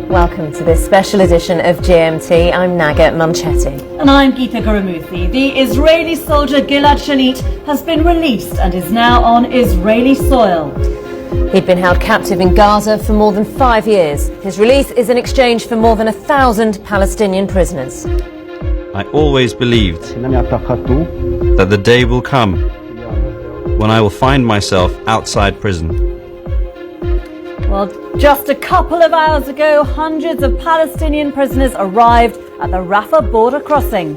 Welcome to this special edition of GMT. I'm Naga Munchetty. And I'm Geeta. The Israeli soldier Gilad Shalit has been released and is now on Israeli soil. He'd been held captive in Gaza for more than 5 years. His release is in exchange for more than 1,000 Palestinian prisoners. I always believed that the day will come when I will find myself outside prison. Well, just a couple of hours ago, hundreds of Palestinian prisoners arrived at the Rafah border crossing.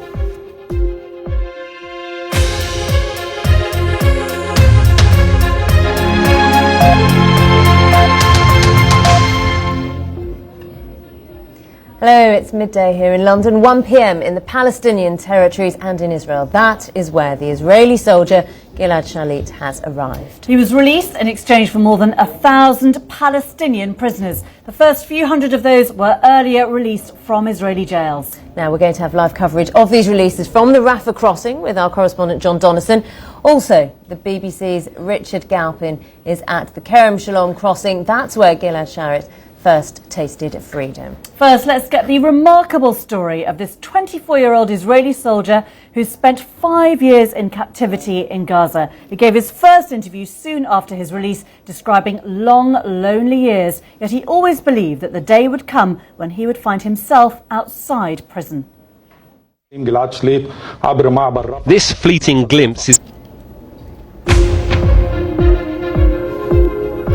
Hello, it's midday here in London, 1 p.m. in the Palestinian territories and in Israel. That is where the Israeli soldier Gilad Shalit has arrived. He was released in exchange for more than 1,000 Palestinian prisoners. The first few hundred of those were earlier released from Israeli jails. Now we're going to have live coverage of these releases from the Rafah crossing with our correspondent John Donnison. Also, the BBC's Richard Galpin is at the Kerem Shalom crossing. That's where Gilad Shalit first tasted freedom. First, let's get the remarkable story of this 24-year-old Israeli soldier who spent 5 years in captivity in Gaza. He gave his first interview soon after his release, describing long, lonely years, yet he always believed that the day would come when he would find himself outside prison. This fleeting glimpse is...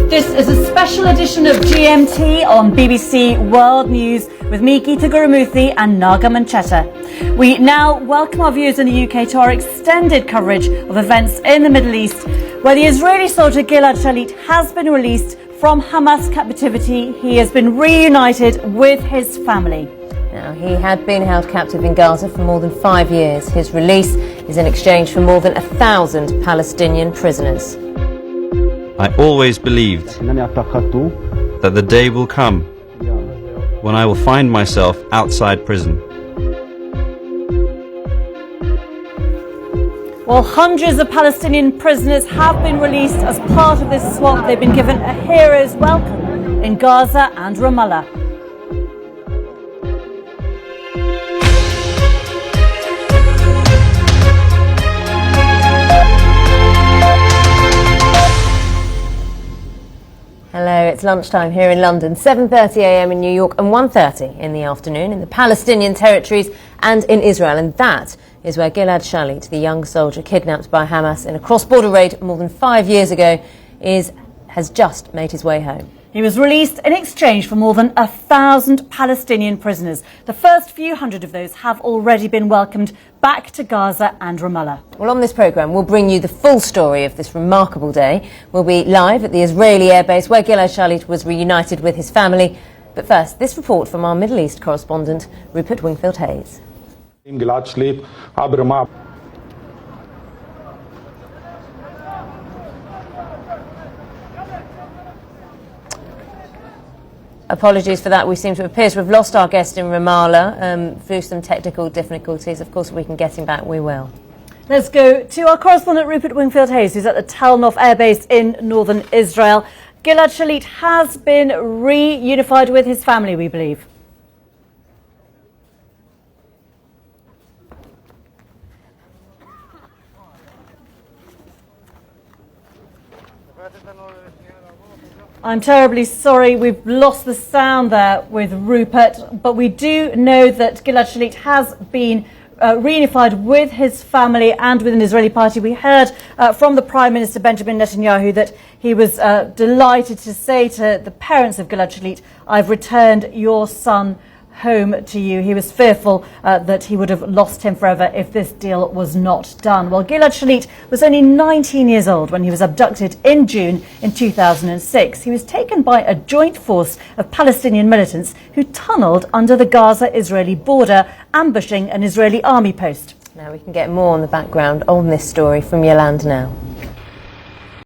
This is a special edition of GMT on BBC World News with me, Geeta and Naga Munchetty. We now welcome our viewers in the UK to our extended coverage of events in the Middle East, where the Israeli soldier Gilad Shalit has been released from Hamas captivity. He has been reunited with his family. Now, he had been held captive in Gaza for more than 5 years. His release is in exchange for more than 1,000 Palestinian prisoners. I always believed that the day will come when I will find myself outside prison. Well, hundreds of Palestinian prisoners have been released as part of this swap. They've been given a hero's welcome in Gaza and Ramallah. Hello, it's lunchtime here in London, 7:30 a.m. in New York and 1:30 in the afternoon in the Palestinian territories and in Israel. And that is where Gilad Shalit, the young soldier kidnapped by Hamas in a cross-border raid more than 5 years ago, has just made his way home. He was released in exchange for more than 1,000 Palestinian prisoners. The first few hundred of those have already been welcomed back to Gaza and Ramallah. Well, on this programme, we'll bring you the full story of this remarkable day. We'll be live at the Israeli airbase where Gilad Shalit was reunited with his family. But first, this report from our Middle East correspondent, Rupert-Wingfield-Hayes. Apologies for that. We seem to appear to have lost our guest in Ramallah through some technical difficulties. Of course, if we can get him back, we will. Let's go to our correspondent Rupert-Wingfield-Hayes, who's at the Tel Nof airbase in northern Israel. Gilad Shalit has been reunified with his family, we believe. I'm terribly sorry, we've lost the sound there with Rupert, but we do know that Gilad Shalit has been reunified with his family and with an Israeli party. We heard from the Prime Minister Benjamin Netanyahu that he was delighted to say to the parents of Gilad Shalit, "I've returned your son home to you." He was fearful that he would have lost him forever if this deal was not done. Well, Gilad Shalit was only 19 years old when he was abducted in June in 2006. He was taken by a joint force of Palestinian militants who tunnelled under the Gaza-Israeli border, ambushing an Israeli army post. Now we can get more on the background on this story from Yolande now.